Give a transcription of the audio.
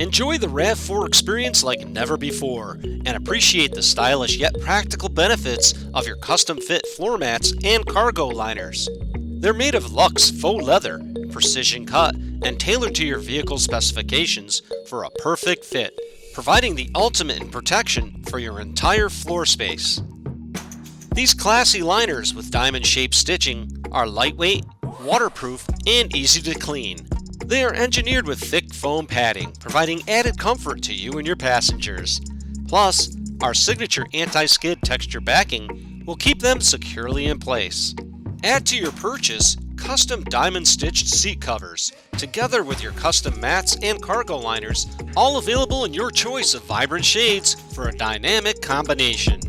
Enjoy the Rav4 experience like never before and appreciate the stylish yet practical benefits of your custom fit floor mats and cargo liners. They're made of luxe faux leather, precision cut, and tailored to your vehicle's specifications for a perfect fit, providing the ultimate in protection for your entire floor space. These classy liners with diamond-shaped stitching are lightweight, waterproof, and easy to clean. They are engineered with thick foam padding, providing added comfort to you and your passengers. Plus, our signature anti-skid texture backing will keep them securely in place. Add to your purchase custom diamond-stitched seat covers, together with your custom mats and cargo liners, all available in your choice of vibrant shades for a dynamic combination.